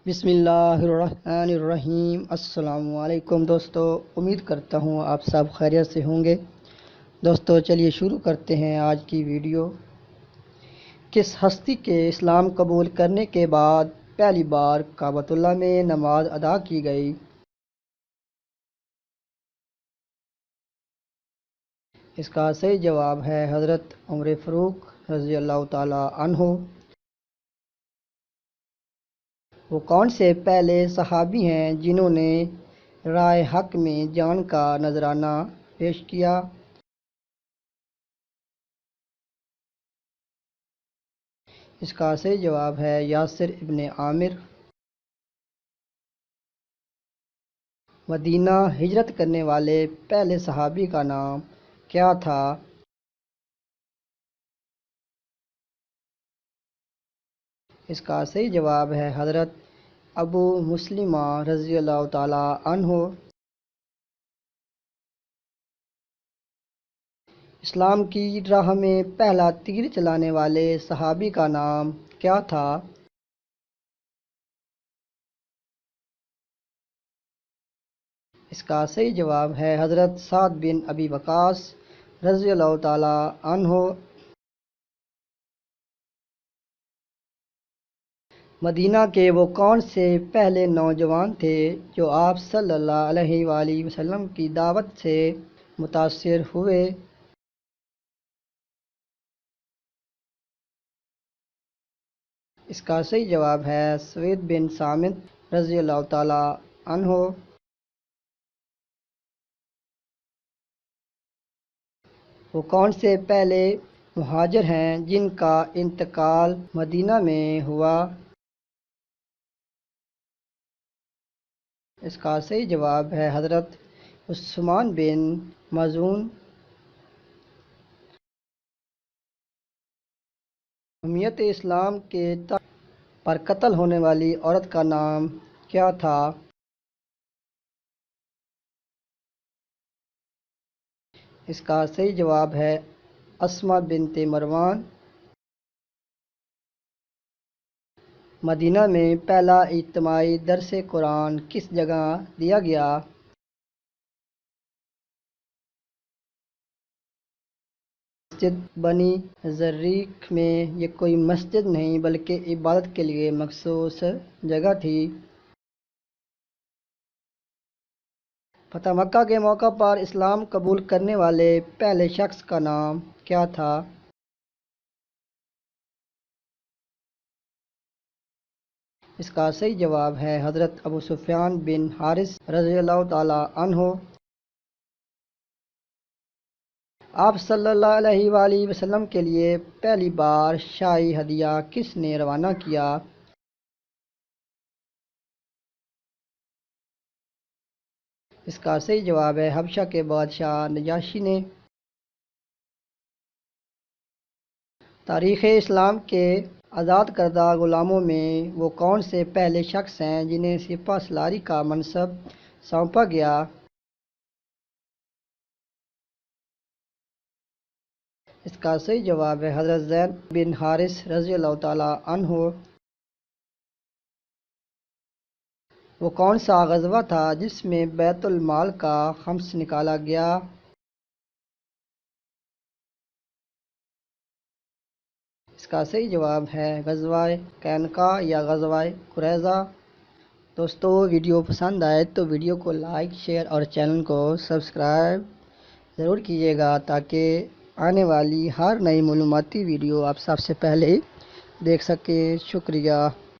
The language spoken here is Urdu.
بسم اللہ الرحمن الرحیم۔ السلام علیکم دوستو، امید کرتا ہوں آپ سب خیریت سے ہوں گے۔ دوستو چلیے شروع کرتے ہیں آج کی ویڈیو۔ کس ہستی کے اسلام قبول کرنے کے بعد پہلی بار کعبۃ اللہ میں نماز ادا کی گئی؟ اس کا صحیح جواب ہے حضرت عمر فاروق رضی اللہ تعالی عنہ۔ وہ کون سے پہلے صحابی ہیں جنہوں نے رائے حق میں جان کا نذرانہ پیش کیا؟ اس کا صحیح جواب ہے یاسر ابن عامر۔ مدینہ ہجرت کرنے والے پہلے صحابی کا نام کیا تھا؟ اس کا صحیح جواب ہے حضرت ابو مسلمہ رضی اللہ تعالی عنہ۔ اسلام کی راہ میں پہلا تیر چلانے والے صحابی کا نام کیا تھا؟ اس کا صحیح جواب ہے حضرت سعد بن ابی وقاص رضی اللہ تعالی عنہ۔ مدینہ کے وہ کون سے پہلے نوجوان تھے جو آپ صلی اللہ علیہ وآلہ وسلم کی دعوت سے متاثر ہوئے؟ اس کا صحیح جواب ہے سوید بن سامت رضی اللہ تعالی عنہ۔ وہ کون سے پہلے مہاجر ہیں جن کا انتقال مدینہ میں ہوا؟ اس کا صحیح جواب ہے حضرت عثمان بن مظعون۔ حمیت اسلام کے پر قتل ہونے والی عورت کا نام کیا تھا؟ اس کا صحیح جواب ہے اسماء بنت مروان۔ مدینہ میں پہلا اجتماعی درس قرآن کس جگہ دیا گیا؟ مسجد بنی زریق میں۔ یہ کوئی مسجد نہیں بلکہ عبادت کے لیے مخصوص جگہ تھی۔ فتح مکہ کے موقع پر اسلام قبول کرنے والے پہلے شخص کا نام کیا تھا؟ اس کا صحیح جواب ہے حضرت ابو سفیان بن حارث رضی اللہ تعالی عنہ۔ آپ صلی اللہ علیہ وآلہ وسلم کے لیے پہلی بار شاہی ہدیہ کس نے روانہ کیا؟ اس کا صحیح جواب ہے حبشہ کے بادشاہ نجاشی نے۔ تاریخ اسلام کے آزاد کردہ غلاموں میں وہ کون سے پہلے شخص ہیں جنہیں سپہ سالاری کا منصب سونپا گیا؟ اس کا صحیح جواب ہے حضرت زید بن حارث رضی اللہ تعالی عنہ۔ وہ کون سا غزوہ تھا جس میں بیت المال کا خمس نکالا گیا؟ اس کا صحیح جواب ہے غزوہ قینقاع یا غزوہ قریظہ۔ دوستو ویڈیو پسند آئے تو ویڈیو کو لائک، شیئر اور چینل کو سبسکرائب ضرور کیجیے گا تاکہ آنے والی ہر نئی معلوماتی ویڈیو آپ سب سے پہلے دیکھ سکیں۔ شکریہ۔